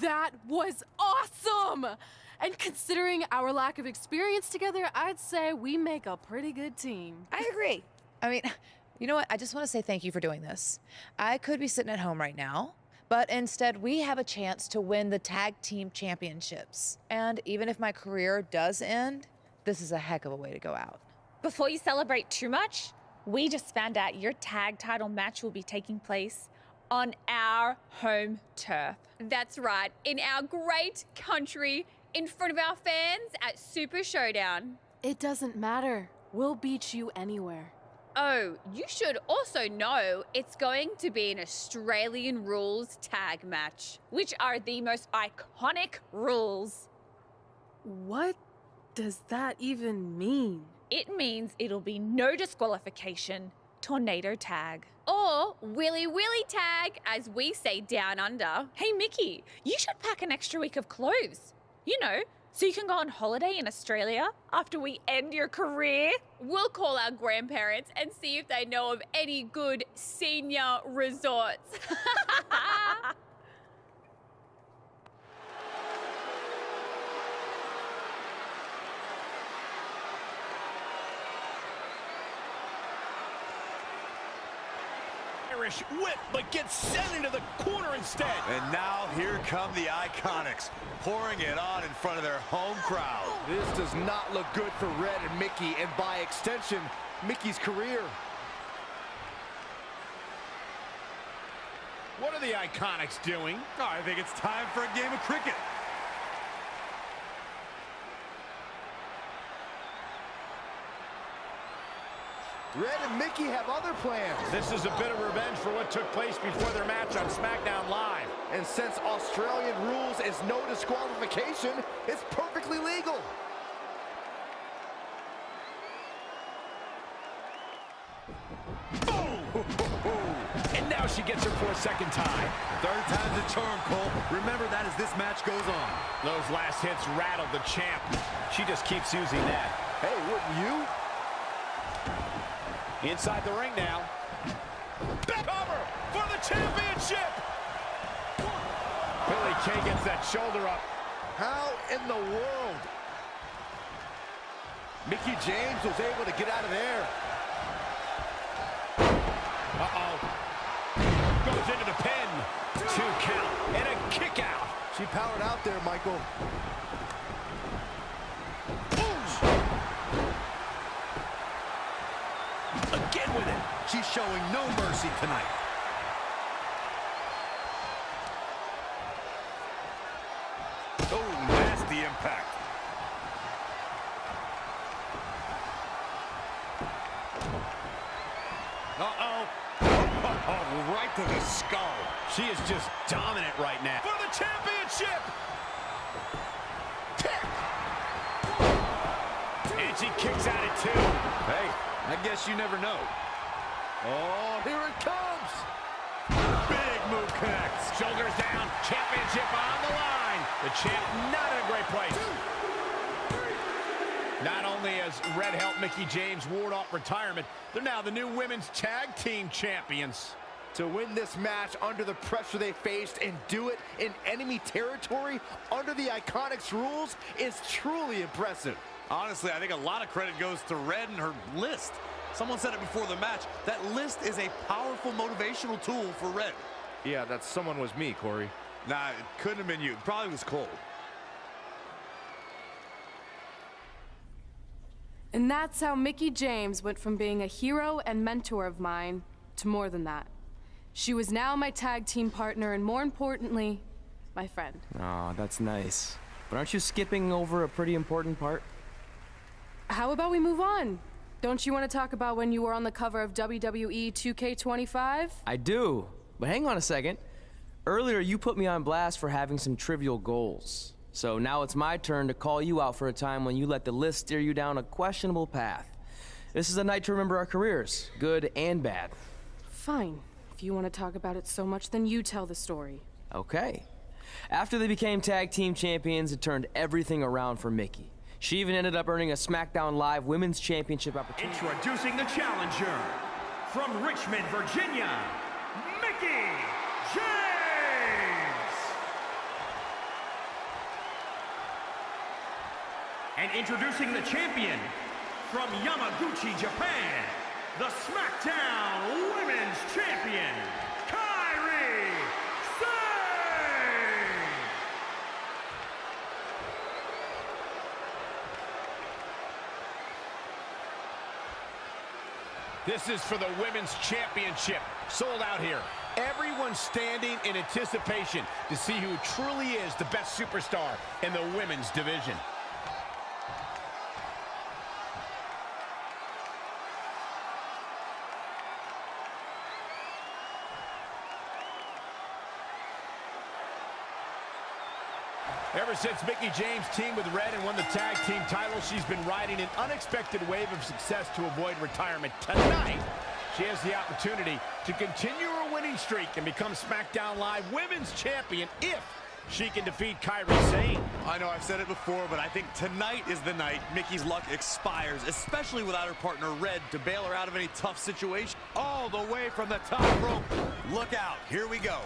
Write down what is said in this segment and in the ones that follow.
That was awesome! And considering our lack of experience together, I'd say we make a pretty good team. I agree. I mean, you know what? I just want to say thank you for doing this. I could be sitting at home right now, but instead we have a chance to win the tag team championships. And even if my career does end, this is a heck of a way to go out. Before you celebrate too much, we just found out your tag title match will be taking place on our home turf. That's right, in our great country, in front of our fans at Super Showdown. It doesn't matter. We'll beat you anywhere. Oh, you should also know it's going to be an Australian rules tag match, which are the most iconic rules. What does that even mean? It means it'll be no disqualification, tornado tag. Or Willy Willy tag, as we say down under. Hey, Mickey, you should pack an extra week of clothes. You know, so you can go on holiday in Australia after we end your career. We'll call our grandparents and see if they know of any good senior resorts. Irish whip, but gets sent into the corner instead. And now here come the Iconics, pouring it on in front of their home crowd. This does not look good for Red and Mickey, and by extension, Mickey's career. What are the Iconics doing? Oh, I think it's time for a game of cricket. Red and Mickey have other plans. This is a bit of revenge for what took place before their match on SmackDown Live. And since Australian rules is no disqualification, it's perfectly legal. Boom! And now she gets her for a second time. Third time's a charm, Cole. Remember that as this match goes on. Those last hits rattled the champ. She just keeps using that. Hey, wouldn't you? Inside the ring now. Cover for the championship! Billy Kay gets that shoulder up. How in the world? Mickie James was able to get out of there. Uh-oh. Goes into the pin. 2 count and a kick out. She powered out there, Michael. Again with it. She's showing no mercy tonight. Oh, nasty impact. Uh-oh. Oh, right to the skull. She is just dominant right now. For the championship! Kick! And she kicks out at 2. Hey, I guess you never know. Oh, here it comes! Big move connects. Shoulders down, championship on the line. The champ not in a great place. Not only has Red helped Mickie James ward off retirement, they're now the new women's tag team champions. To win this match under the pressure they faced and do it in enemy territory under the Iconics rules is truly impressive. Honestly, I think a lot of credit goes to Red and her list. Someone said it before the match. That list is a powerful motivational tool for Red. Yeah, that someone was me, Corey. Nah, it couldn't have been you. It probably was Cole. And that's how Mickie James went from being a hero and mentor of mine to more than that. She was now my tag team partner and, more importantly, my friend. Aw, that's nice. But aren't you skipping over a pretty important part? How about we move on? Don't you want to talk about when you were on the cover of WWE 2K25? I do, but hang on a second. Earlier, you put me on blast for having some trivial goals. So now it's my turn to call you out for a time when you let the list steer you down a questionable path. This is a night to remember our careers, good and bad. Fine. If you want to talk about it so much, then you tell the story. Okay. After they became tag team champions, it turned everything around for Mickie. She even ended up earning a SmackDown Live Women's Championship opportunity. Introducing the challenger, from Richmond, Virginia, Mickie James! And introducing the champion from Yamaguchi, Japan, the SmackDown Women's Champion, Kairi Sane! This is for the Women's Championship. Sold out here. Everyone's standing in anticipation to see who truly is the best superstar in the women's division. Ever since Mickie James teamed with Red and won the tag team title, she's been riding an unexpected wave of success to avoid retirement. Tonight, she has the opportunity to continue her winning streak and become SmackDown Live Women's Champion if she can defeat Kairi Sane. I know I've said it before, but I think tonight is the night Mickie's luck expires, especially without her partner Red to bail her out of any tough situation. All the way from the top rope. Look out, here we go.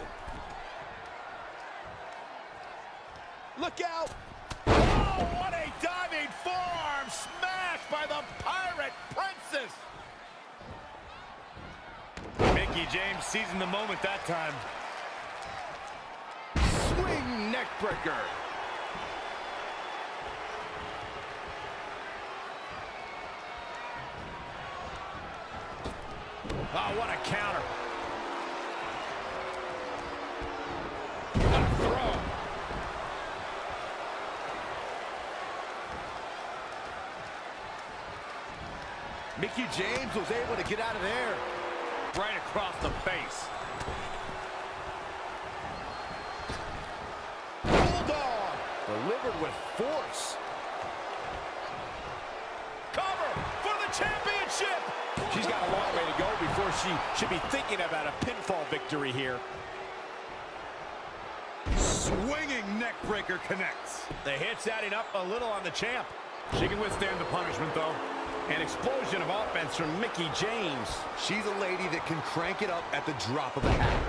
Look out! Oh, what a diving forearm smash by the Pirate Princess! Mickie James seizing the moment that time. Swing neckbreaker. Oh, what a counter. A throw. Mickie James was able to get out of there. Right across the face. Bulldog delivered with force. Cover for the championship. She's got a long way to go before she should be thinking about a pinfall victory here. Swinging neckbreaker connects. The hit's adding up a little on the champ. She can withstand the punishment, though. An explosion of offense from Mickie James. She's a lady that can crank it up at the drop of a hat.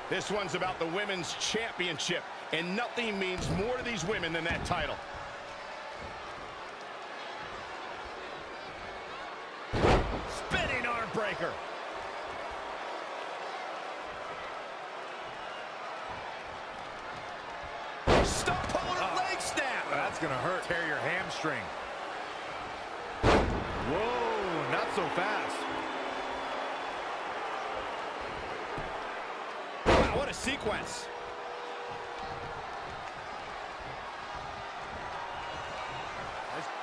This one's about the Women's Championship, and nothing means more to these women than that title. Spinning arm breaker. Stop pulling her leg snap. That's gonna hurt. Tear your hamstring. Whoa, not so fast. Wow, what a sequence.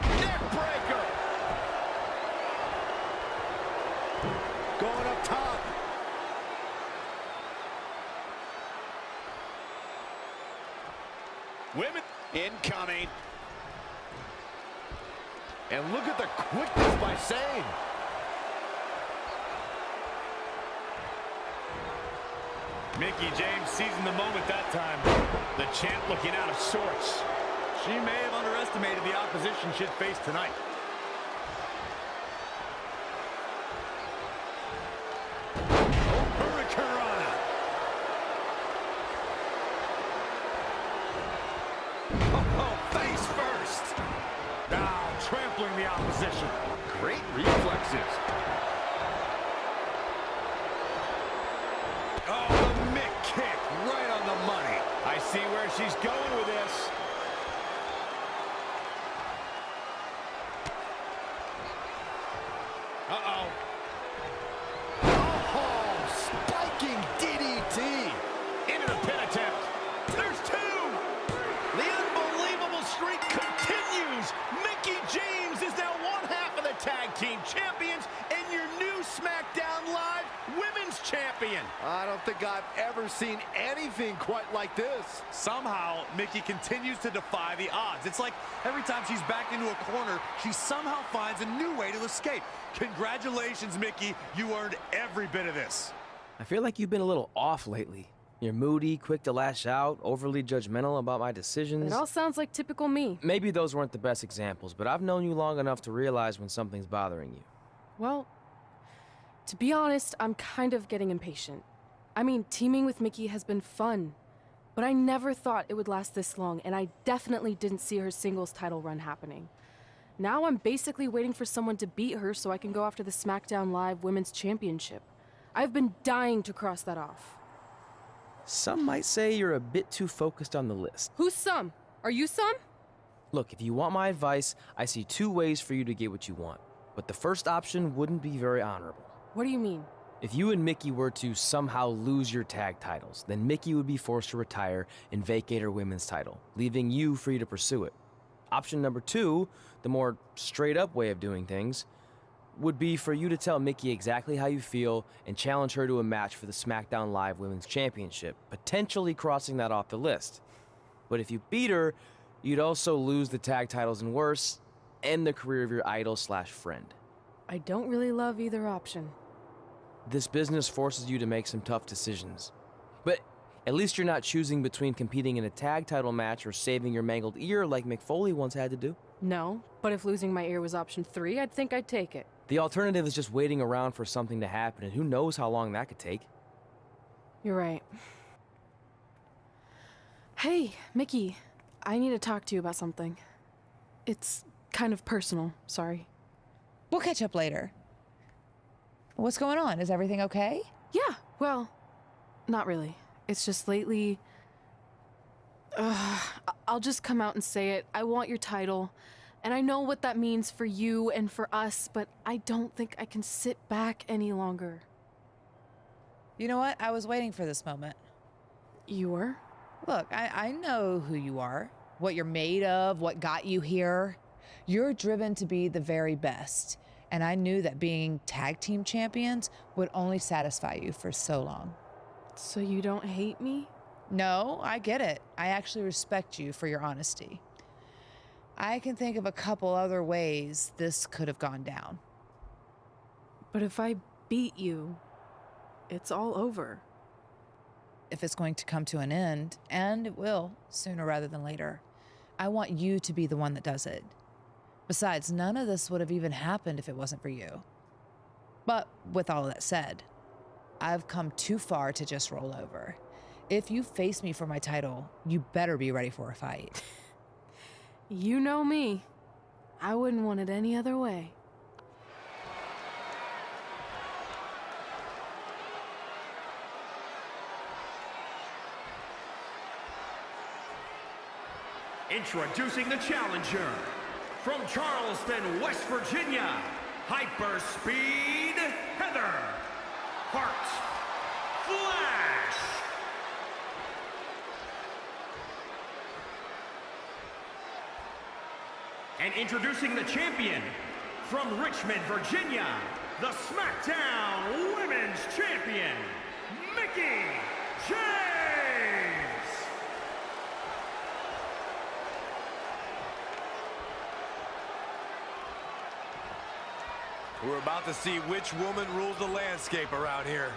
Neck breaker. Going up top. Women incoming. And look at the quickness by Sane. Mickie James seizing the moment that time. The champ looking out of sorts. She may have underestimated the opposition she'd face tonight. Hurricanrana. Oh, face first. Now trampling the opposition. Great reflexes. Oh, the Mick kick right on the money. I see where she's going with this. Uh-oh. Oh, spiking DDT. Into the pin attempt. There's two. The unbelievable streak continues. Mickie James is now one half of the tag team champions and your new SmackDown Live Women's Champion. I don't think I've ever seen anything quite like this. Somehow, Mickie continues to defy the odds. It's like every time she's backed into a corner, she somehow finds a new way to escape. Congratulations, Mickie. You earned every bit of this. I feel like you've been a little off lately. You're moody, quick to lash out, overly judgmental about my decisions. It all sounds like typical me. Maybe those weren't the best examples, but I've known you long enough to realize when something's bothering you. Well, to be honest, I'm kind of getting impatient. I mean, teaming with Mickey has been fun, but I never thought it would last this long, and I definitely didn't see her singles title run happening. Now I'm basically waiting for someone to beat her so I can go after the SmackDown Live Women's Championship. I've been dying to cross that off. Some might say you're a bit too focused on the list. Who's some? Are you some? Look, if you want my advice, I see two ways for you to get what you want. But the first option wouldn't be very honorable. What do you mean? If you and Mickey were to somehow lose your tag titles, then Mickey would be forced to retire and vacate her women's title, leaving you free to pursue it. Option number two, the more straight-up way of doing things, would be for you to tell Mickey exactly how you feel and challenge her to a match for the SmackDown Live Women's Championship, potentially crossing that off the list. But if you beat her, you'd also lose the tag titles and worse, end the career of your idol/friend. I don't really love either option. This business forces you to make some tough decisions. But at least you're not choosing between competing in a tag title match or saving your mangled ear like Mick Foley once had to do. No, but if losing my ear was option 3, I'd think I'd take it. The alternative is just waiting around for something to happen, and who knows how long that could take. You're right. Hey, Mickey, I need to talk to you about something. It's kind of personal, sorry. We'll catch up later. What's going on? Is everything okay? Yeah, well, not really. It's just lately... I'll just come out and say it. I want your title. And I know what that means for you and for us, but I don't think I can sit back any longer. You know what? I was waiting for this moment. You were? Look, I know who you are, what you're made of, what got you here. You're driven to be the very best. And I knew that being tag team champions would only satisfy you for so long. So you don't hate me? No, I get it. I actually respect you for your honesty. I can think of a couple other ways this could have gone down. But if I beat you, it's all over. If it's going to come to an end, and it will, sooner rather than later, I want you to be the one that does it. Besides, none of this would have even happened if it wasn't for you. But with all of that said, I've come too far to just roll over. If you face me for my title, you better be ready for a fight. You know me. I wouldn't want it any other way. Introducing the challenger, from Charleston, West Virginia, Hyperspeed Heather Flash. And introducing the champion, from Richmond, Virginia, the SmackDown Women's Champion, Mickie James. We're about to see which woman rules the landscape around here.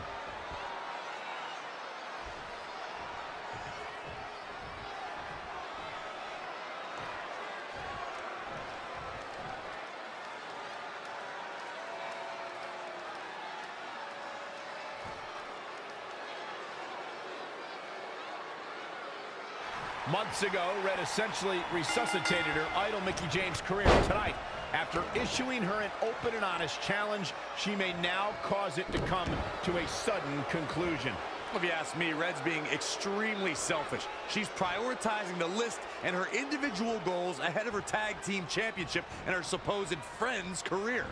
Months ago, Red essentially resuscitated her idol Mickie James' career. Tonight, after issuing her an open and honest challenge, she may now cause it to come to a sudden conclusion. If you ask me, Red's being extremely selfish. She's prioritizing the list and her individual goals ahead of her tag team championship and her supposed friend's career.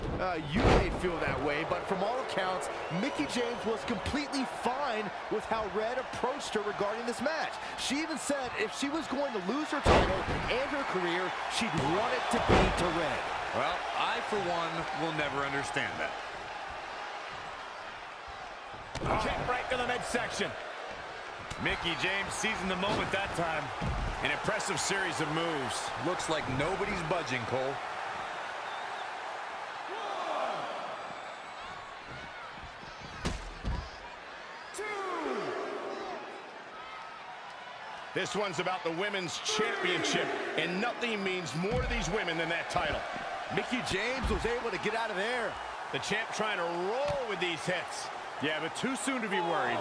You may feel that way, but from all accounts, Mickie James was completely fine with how Red approached her regarding this match. She even said if she was going to lose her title and her career, she'd want it to be to Red. Well, I, for one, will never understand that. Kick right to the midsection. Mickie James seizing the moment that time. An impressive series of moves. Looks like nobody's budging, Cole. This one's about the Women's Championship, and nothing means more to these women than that title. Mickie James was able to get out of there. The champ trying to roll with these hits. Yeah, but too soon to be worried.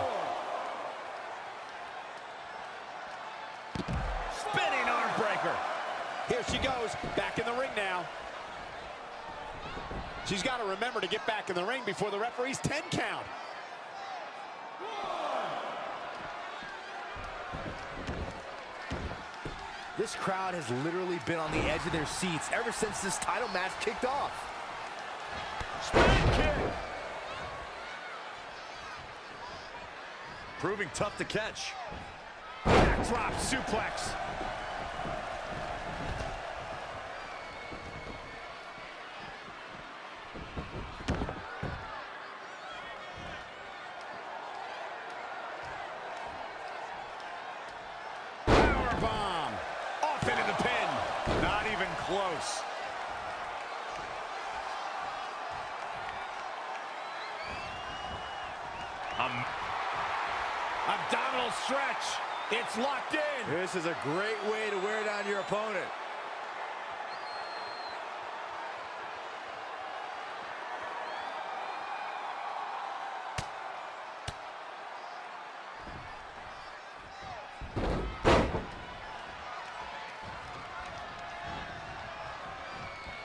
she goes, back in the ring now. She's got to remember to get back in the ring before the referee's 10 count. This crowd has literally been on the edge of their seats ever since this title match kicked off. Spinning kick. Proving tough to catch. Backdrop suplex. Powerbomb. Off into the pin. Not even close. Abdominal stretch. It's locked in. This is a great way to wear down your opponent.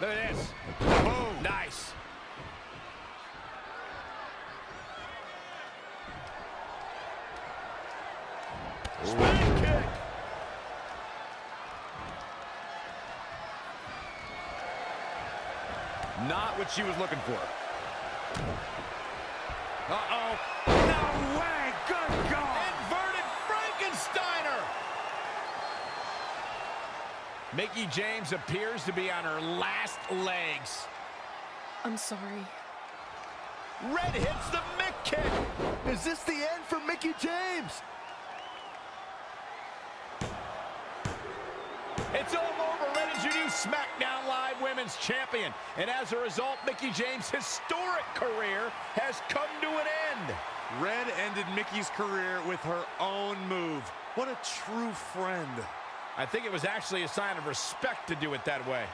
Look at this. Boom. Nice. Spinning kick. Not what she was looking for. Uh-oh. No way. Good God. Inverted Frankensteiner. Mickie James appears to be on her last legs. I'm sorry. Red hits the Mick kick. Is this the end for Mickie James? It's all over. Red is your new SmackDown Live Women's Champion. And as a result, Mickie James' historic career has come to an end. Red ended Mickie's career with her own move. What a true friend. I think it was actually a sign of respect to do it that way.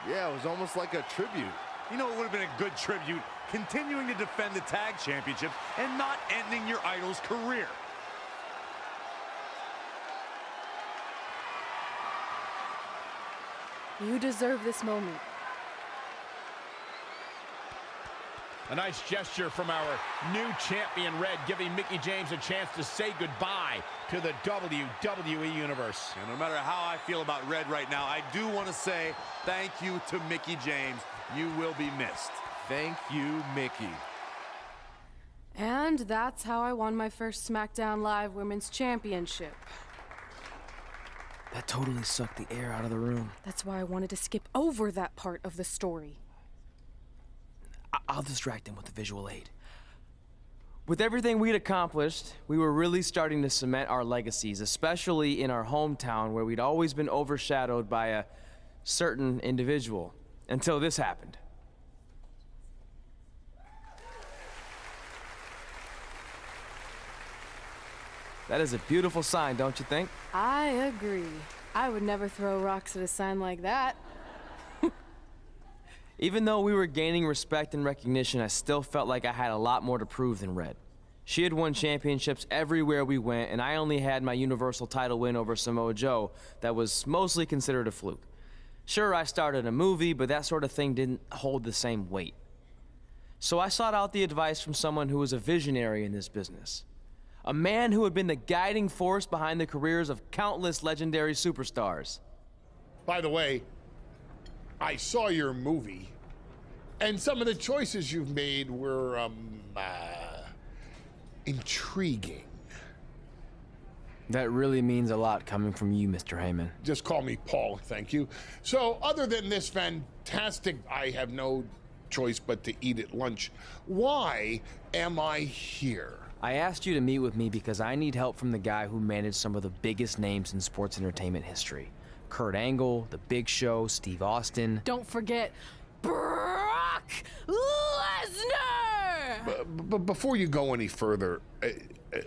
Yeah, it was almost like a tribute. You know, it would have been a good tribute, continuing to defend the tag championships and not ending your idol's career. You deserve this moment. A nice gesture from our new champion, Red, giving Mickie James a chance to say goodbye to the WWE Universe. And no matter how I feel about Red right now, I do want to say thank you to Mickie James. You will be missed. Thank you, Mickie. And that's how I won my first SmackDown Live Women's Championship. That totally sucked the air out of the room. That's why I wanted to skip over that part of the story. I'll distract him with the visual aid. With everything we'd accomplished, we were really starting to cement our legacies, especially in our hometown where we'd always been overshadowed by a certain individual, until this happened. That is a beautiful sign, don't you think? I agree. I would never throw rocks at a sign like that. Even though we were gaining respect and recognition, I still felt like I had a lot more to prove than Red. She had won championships everywhere we went, and I only had my Universal title win over Samoa Joe that was mostly considered a fluke. Sure, I started a movie, but that sort of thing didn't hold the same weight. So I sought out the advice from someone who was a visionary in this business. A man who had been the guiding force behind the careers of countless legendary superstars. By the way, I saw your movie, and some of the choices you've made were, intriguing. That really means a lot coming from you, Mr. Heyman. Just call me Paul, thank you. So, other than this fantastic, I have no choice but to eat at lunch, why am I here? I asked you to meet with me because I need help from the guy who managed some of the biggest names in sports entertainment history. Kurt Angle, The Big Show, Steve Austin. Don't forget Brock Lesnar! But before you go any further,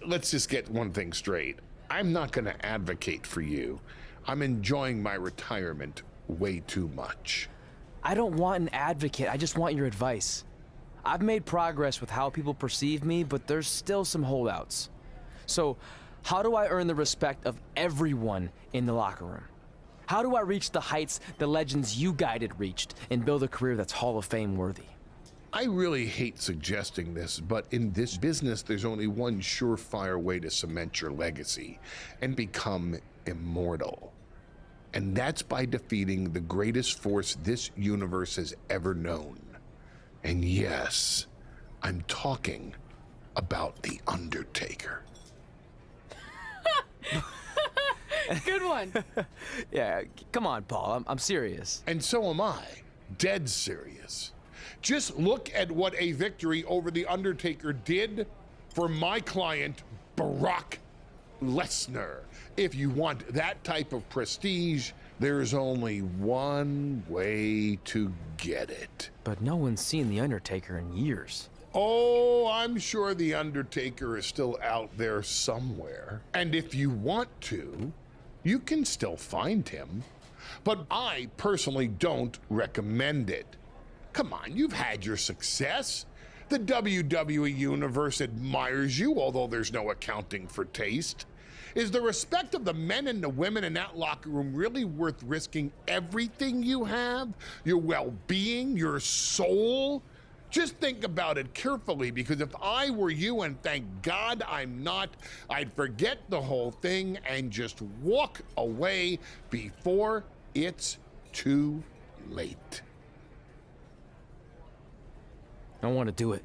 let's just get one thing straight. I'm not going to advocate for you. I'm enjoying my retirement way too much. I don't want an advocate, I just want your advice. I've made progress with how people perceive me, but there's still some holdouts. So, how do I earn the respect of everyone in the locker room? How do I reach the heights the legends you guided reached and build a career that's Hall of Fame worthy? I really hate suggesting this, but in this business, there's only one surefire way to cement your legacy and become immortal. And that's by defeating the greatest force this universe has ever known. And yes, I'm talking about The Undertaker. Good one. Yeah, come on, Paul. I'm serious. And so am I. Dead serious. Just look at what a victory over The Undertaker did for my client, Brock Lesnar. If you want that type of prestige, there's only one way to get it. But no one's seen The Undertaker in years. Oh, I'm sure The Undertaker is still out there somewhere. And if you want to, you can still find him. But I personally don't recommend it. Come on, you've had your success. The WWE Universe admires you, although there's no accounting for taste. Is the respect of the men and the women in that locker room really worth risking everything you have? Your well-being, your soul? Just think about it carefully, because if I were you, and thank God I'm not, I'd forget the whole thing and just walk away before it's too late. I want to do it.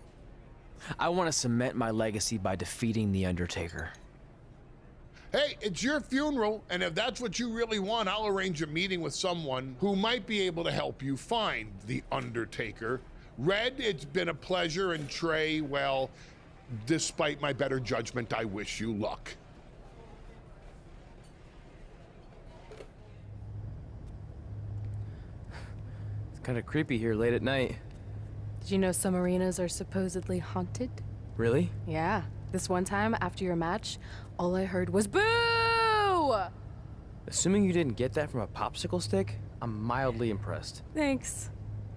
I want to cement my legacy by defeating The Undertaker. Hey, it's your funeral, and if that's what you really want, I'll arrange a meeting with someone who might be able to help you find The Undertaker. Red, it's been a pleasure, and Trey, well, despite my better judgment, I wish you luck. It's kind of creepy here late at night. Did you know some arenas are supposedly haunted? Really? Yeah. This one time, after your match, all I heard was boo! Assuming you didn't get that from a popsicle stick, I'm mildly impressed. Thanks.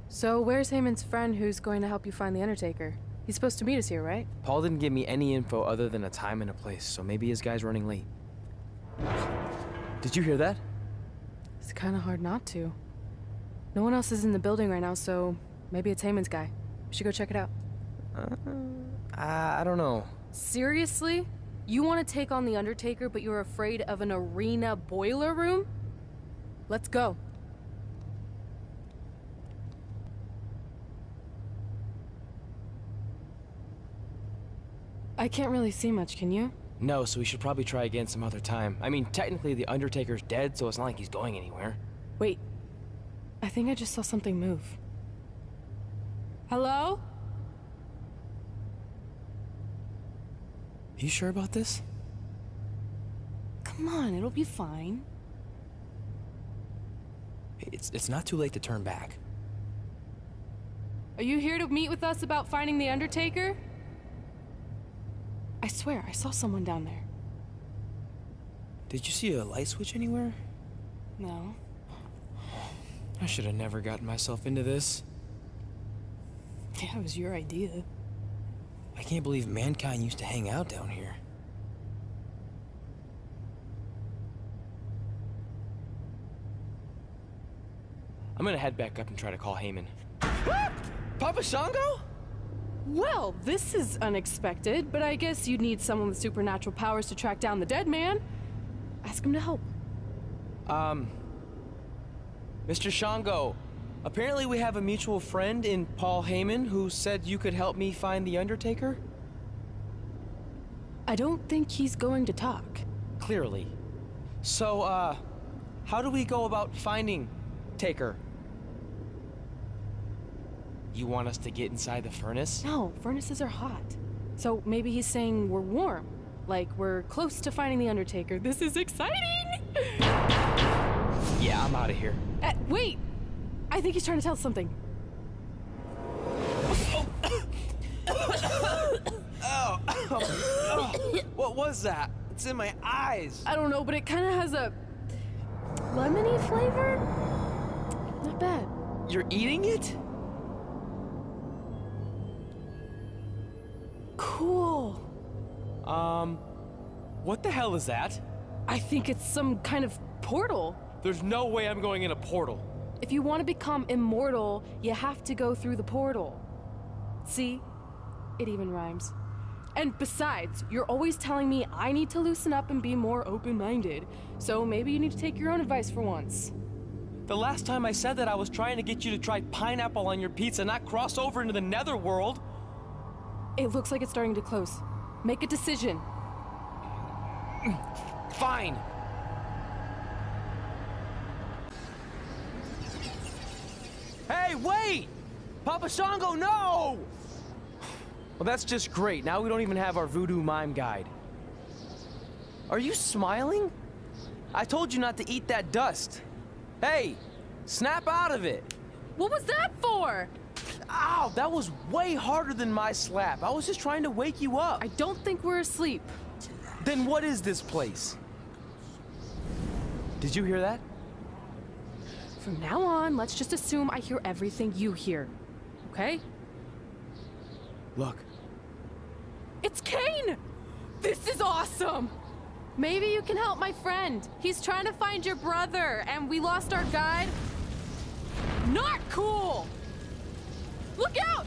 So where's Heyman's friend who's going to help you find The Undertaker? He's supposed to meet us here, right? Paul didn't give me any info other than a time and a place, so maybe his guy's running late. Did you hear that? It's kind of hard not to. No one else is in the building right now, so maybe it's Heyman's guy. We should go check it out. I don't know. Seriously? You want to take on The Undertaker, but you're afraid of an arena boiler room? Let's go. I can't really see much, can you? No, so we should probably try again some other time. I mean, technically The Undertaker's dead, so it's not like he's going anywhere. Wait. I think I just saw something move. Hello? You sure about this? Come on, it'll be fine. It's not too late to turn back. Are you here to meet with us about finding The Undertaker? I swear, I saw someone down there. Did you see a light switch anywhere? No. I should have never gotten myself into this. Yeah, it was your idea. I can't believe mankind used to hang out down here. I'm gonna head back up and try to call Heyman. Papa Shango? Well, this is unexpected, but I guess you'd need someone with supernatural powers to track down the dead man. Ask him to help. Mr. Shango, apparently we have a mutual friend in Paul Heyman who said you could help me find The Undertaker? I don't think he's going to talk. Clearly. So, how do we go about finding Taker? You want us to get inside the furnace? No, furnaces are hot. So maybe he's saying we're warm. Like we're close to finding The Undertaker. This is exciting! Yeah, I'm out of here. Wait! I think he's trying to tell us something. What was that? It's in my eyes. I don't know, but it kind of has a lemony flavor? Not bad. You're eating it? Cool. What the hell is that? I think it's some kind of portal. There's no way I'm going in a portal. If you want to become immortal, you have to go through the portal. See? It even rhymes. And besides, you're always telling me I need to loosen up and be more open-minded. So maybe you need to take your own advice for once. The last time I said that, I was trying to get you to try pineapple on your pizza, not cross over into the netherworld. It looks like it's starting to close. Make a decision. Fine. Hey, wait! Papa Shango, no! Well, that's just great. Now we don't even have our voodoo mime guide. Are you smiling? I told you not to eat that dust. Hey, snap out of it. What was that for? Ow, that was way harder than my slap. I was just trying to wake you up. I don't think we're asleep. Then what is this place? Did you hear that? From now on, let's just assume I hear everything you hear. Okay? Look. It's Kane! This is awesome! Maybe you can help my friend. He's trying to find your brother, and we lost our guide. Not cool! Look out!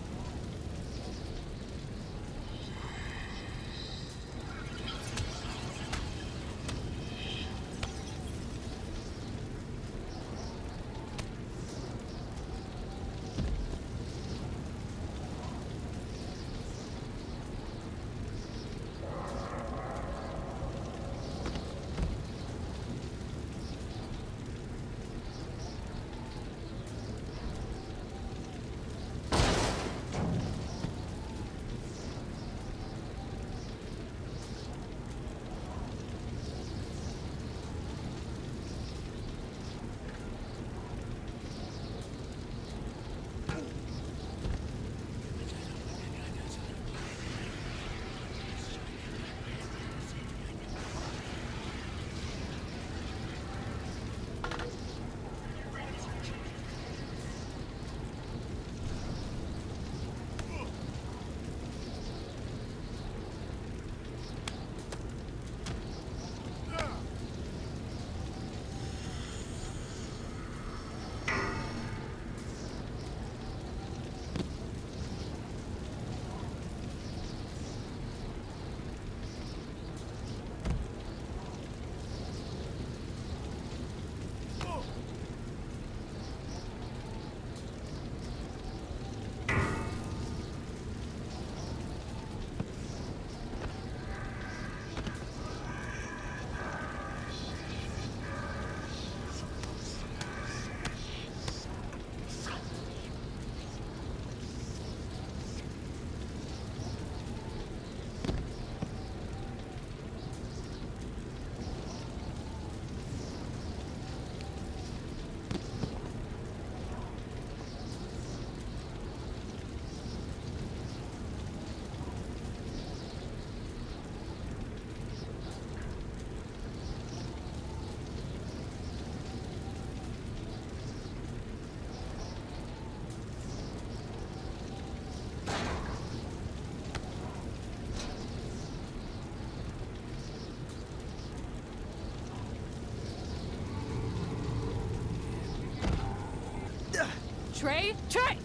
Trey? Trey!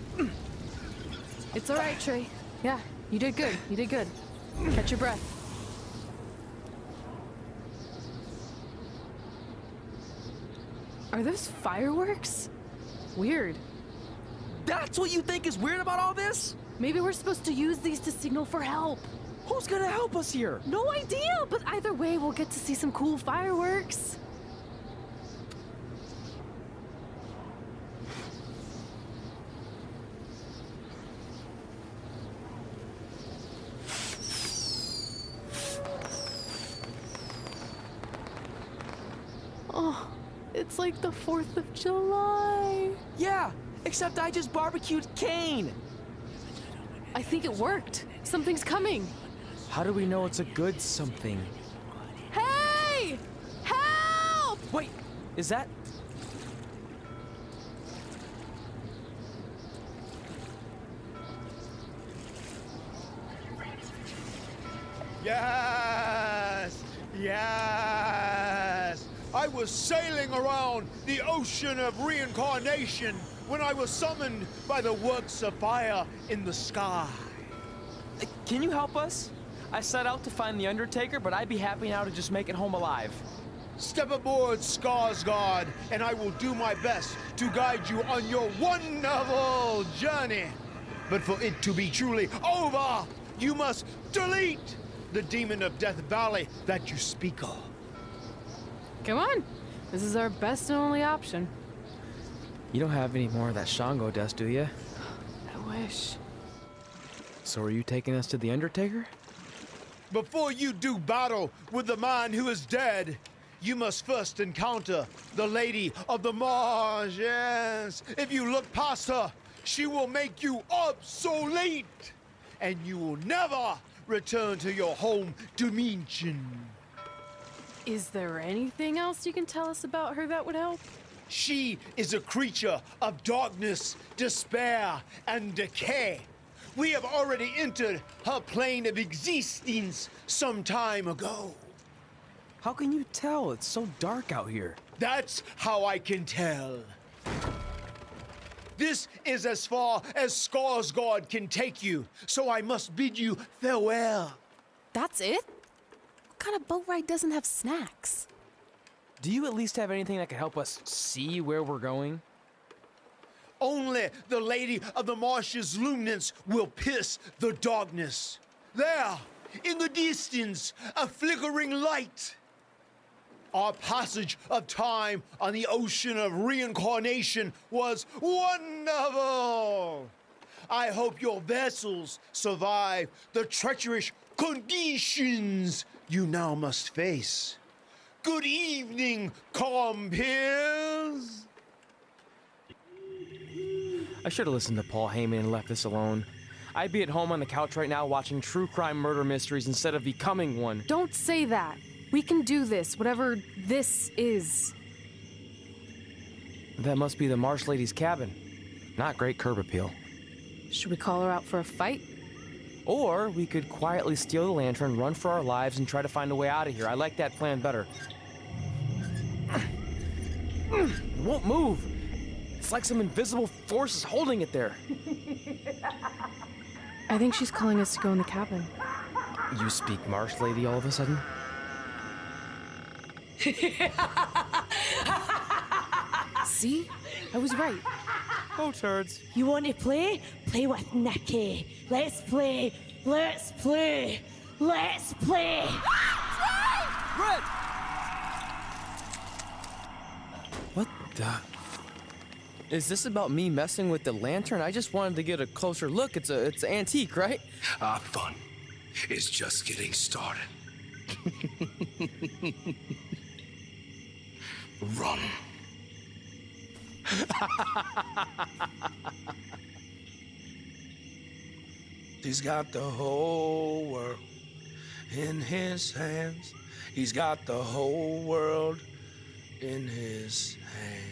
It's all right, Trey. Yeah, you did good. You did good. Catch your breath. Are those fireworks? Weird. That's what you think is weird about all this? Maybe we're supposed to use these to signal for help. Who's gonna help us here? No idea, but either way, we'll get to see some cool fireworks. Oh, it's like the 4th of July. Yeah, except I just barbecued Kane. I think it worked. Something's coming. How do we know it's a good something? Hey! Help! Wait, is that... Yes! Yes! I will was sailing around the ocean of reincarnation when I was summoned by the works of fire in the sky. Can you help us? I set out to find the Undertaker, but I'd be happy now to just make it home alive. Step aboard, Skarsgård, and I will do my best to guide you on your wonderful journey. But for it to be truly over, you must delete the demon of Death Valley that you speak of. Come on. This is our best and only option. You don't have any more of that Shango dust, do you? I wish. So are you taking us to the Undertaker? Before you do battle with the man who is dead, you must first encounter the Lady of the Marsh. Yes. If you look past her, she will make you obsolete, and you will never return to your home dimension. Is there anything else you can tell us about her that would help? She is a creature of darkness, despair, and decay. We have already entered her plane of existence some time ago. How can you tell? It's so dark out here. That's how I can tell. This is as far as Skarsgård can take you, so I must bid you farewell. That's it? What kind of boat ride doesn't have snacks? Do you at least have anything that can help us see where we're going? Only the Lady of the Marsh's luminance will pierce the darkness. There, in the distance, a flickering light. Our passage of time on the ocean of reincarnation was wonderful. I hope your vessels survive the treacherous conditions you now must face. Good evening, compeers. I should have listened to Paul Heyman and left this alone. I'd be at home on the couch right now watching true crime murder mysteries instead of becoming one. Don't say that. We can do this, whatever this is. That must be the Marsh Lady's cabin. Not great curb appeal. Should we call her out for a fight? Or we could quietly steal the lantern, run for our lives, and try to find a way out of here. I like that plan better. It won't move. It's like some invisible force is holding it there. I think she's calling us to go in the cabin. You speak Marsh Lady all of a sudden? See? I was right. Oh, turds. You want to play? Play with Nikki. Let's play. Let's play. Let's play. Red! What the? Is this about me messing with the lantern? I just wanted to get a closer look. It's antique, right? Our fun is just getting started. Run. He's got the whole world in his hands. He's got the whole world in his hands.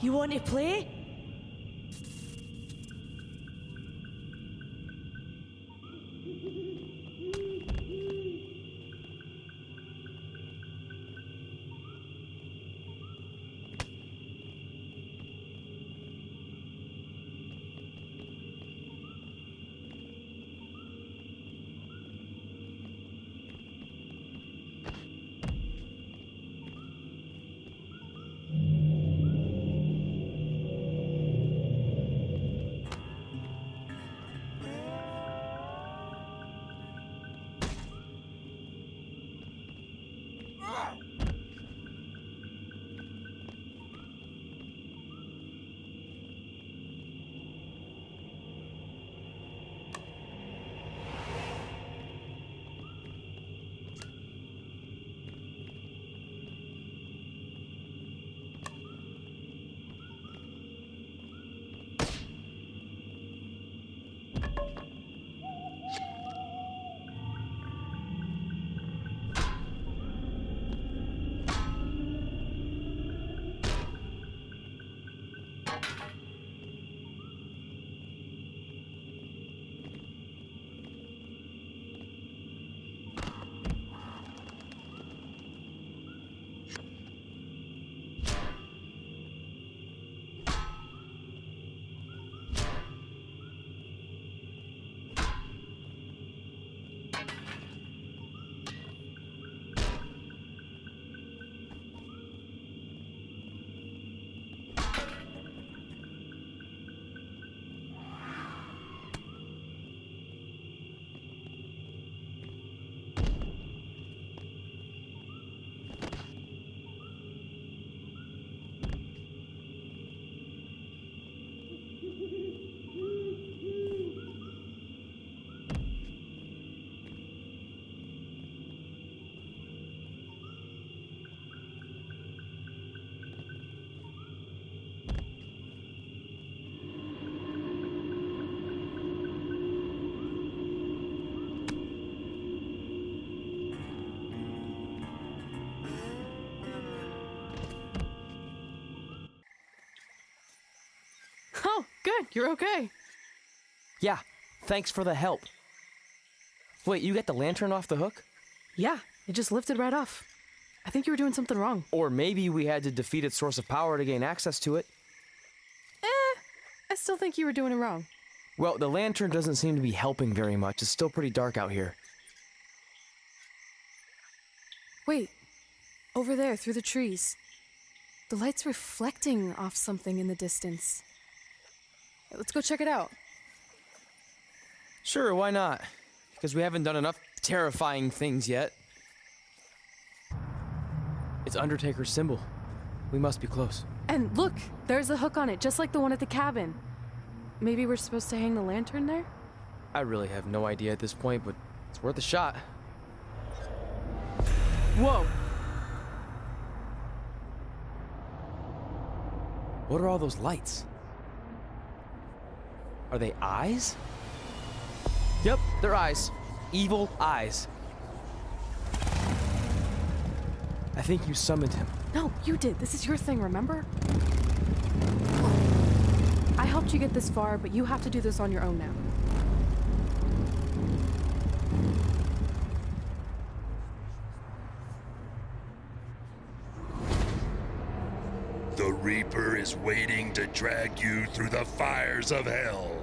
You want to play? Oh, Good, you're okay. Yeah, thanks for the help. Wait, you got the lantern off the hook? Yeah, it just lifted right off. I think you were doing something wrong. Or maybe we had to defeat its source of power to gain access to it. I still think you were doing it wrong. Well, the lantern doesn't seem to be helping very much. It's still pretty dark out here. Wait, over there, through the trees. The light's reflecting off something in the distance. Let's go check it out. Sure, why not? Because we haven't done enough terrifying things yet. It's Undertaker's symbol. We must be close. And look, there's a hook on it, just like the one at the cabin. Maybe we're supposed to hang the lantern there? I really have no idea at this point, but it's worth a shot. Whoa! What are all those lights? Are they eyes? Yep, they're eyes. Evil eyes. I think you summoned him. No, you did. This is your thing, remember? I helped you get this far, but you have to do this on your own now. The Reaper is waiting to drag you through the fires of hell.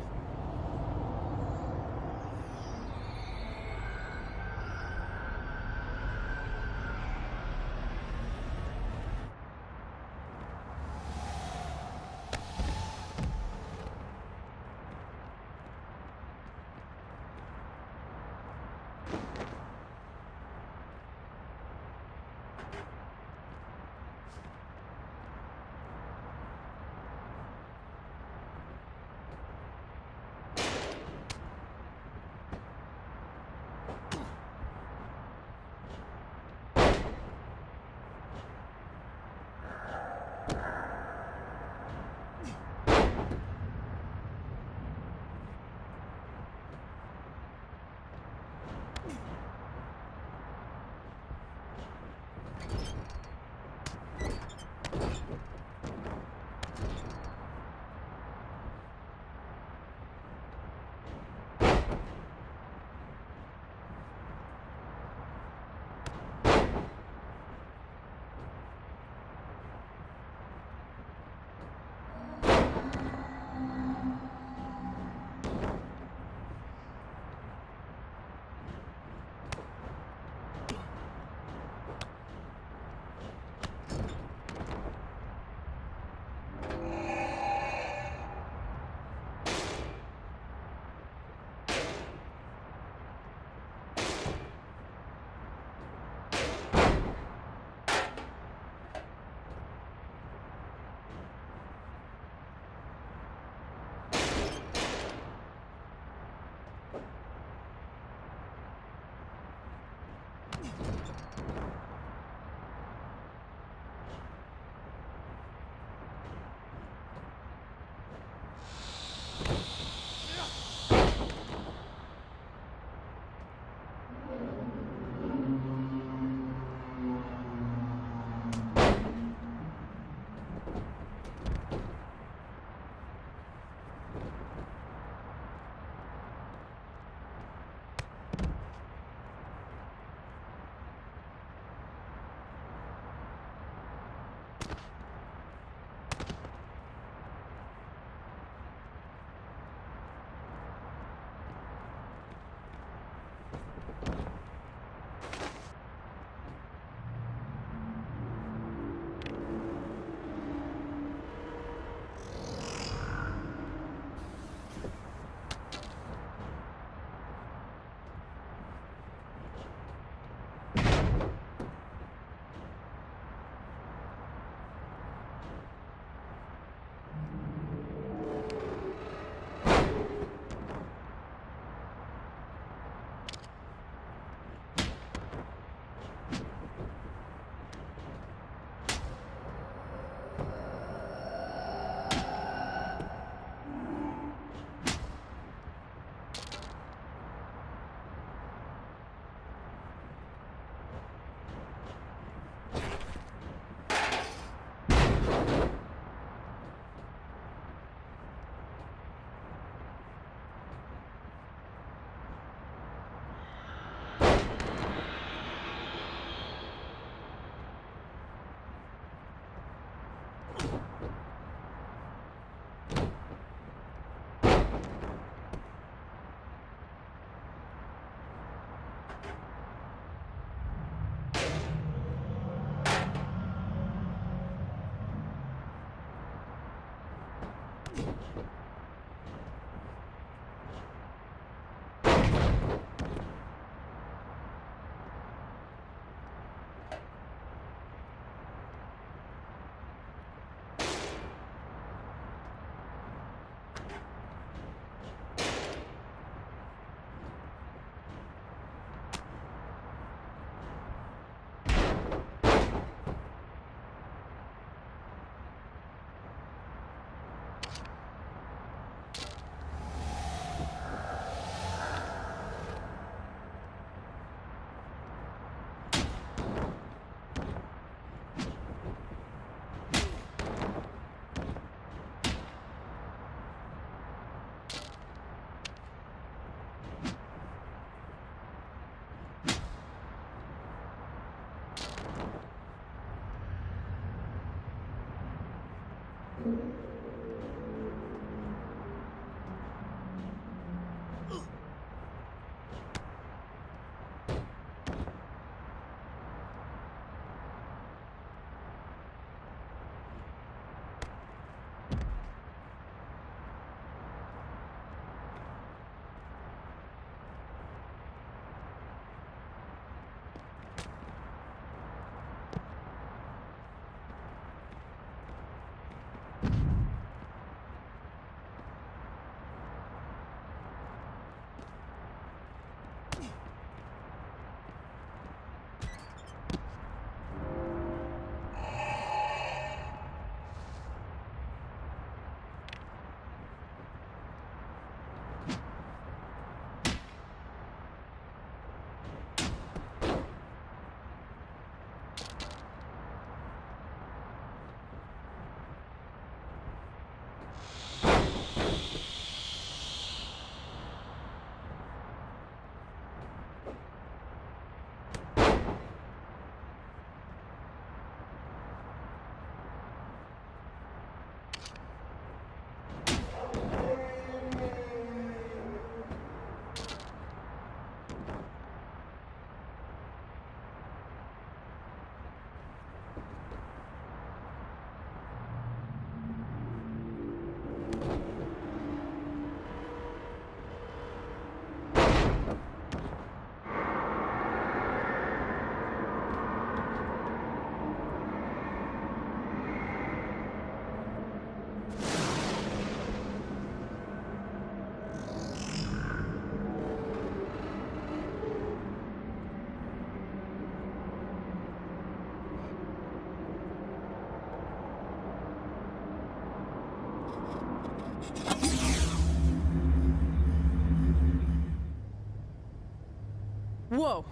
Whoa.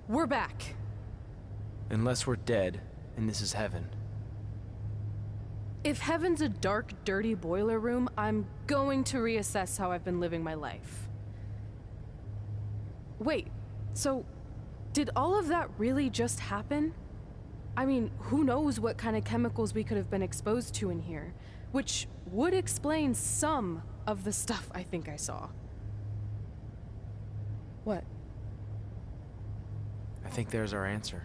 We're back. Unless we're dead, and this is heaven. If heaven's a dark, dirty boiler room, I'm going to reassess how I've been living my life. Wait, so did all of that really just happen? I mean, who knows what kind of chemicals we could have been exposed to in here, which would explain some of the stuff I think I saw. What? I think there's our answer.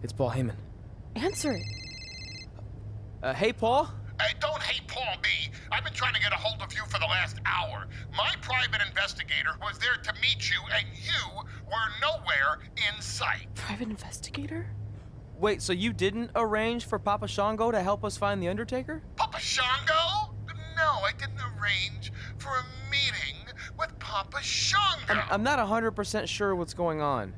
It's Paul Heyman. Answer it. Hey, Paul? Hey, don't hate Paul me. I've been trying to get a hold of you for the last hour. My private investigator was there to meet you, and you were nowhere in sight. Private investigator? Wait, so you didn't arrange for Papa Shango to help us find the Undertaker? Papa Shango? No, I didn't arrange for a meeting with Papa Shango. I'm not 100% sure what's going on.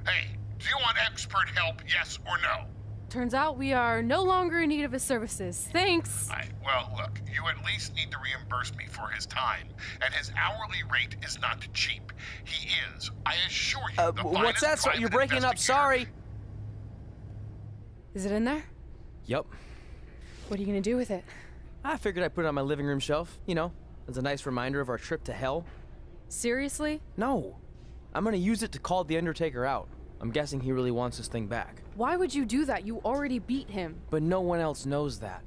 Hey, do you want expert help, yes or no? Turns out we are no longer in need of his services. Thanks. Well, look, you at least need to reimburse me for his time, and his hourly rate is not cheap. He is, I assure you, the what's that? finest You're breaking up, sorry. Is it in there? Yup. What are you gonna do with it? I figured I'd put it on my living room shelf, you know, as a nice reminder of our trip to hell. Seriously? No. I'm gonna use it to call the Undertaker out. I'm guessing he really wants this thing back. Why would you do that? You already beat him. But no one else knows that.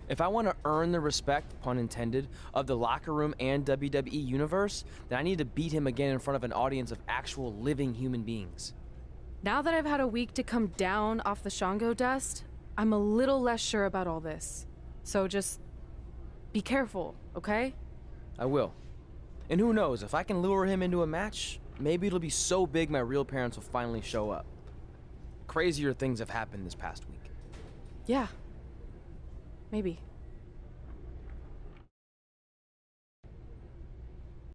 If I want to earn the respect, pun intended, of the locker room and WWE universe, then I need to beat him again in front of an audience of actual living human beings. Now that I've had a week to come down off the Shango dust, I'm a little less sure about all this. So just be careful, okay? I will. And who knows, if I can lure him into a match, maybe it'll be so big my real parents will finally show up. Crazier things have happened this past week. Yeah. Maybe.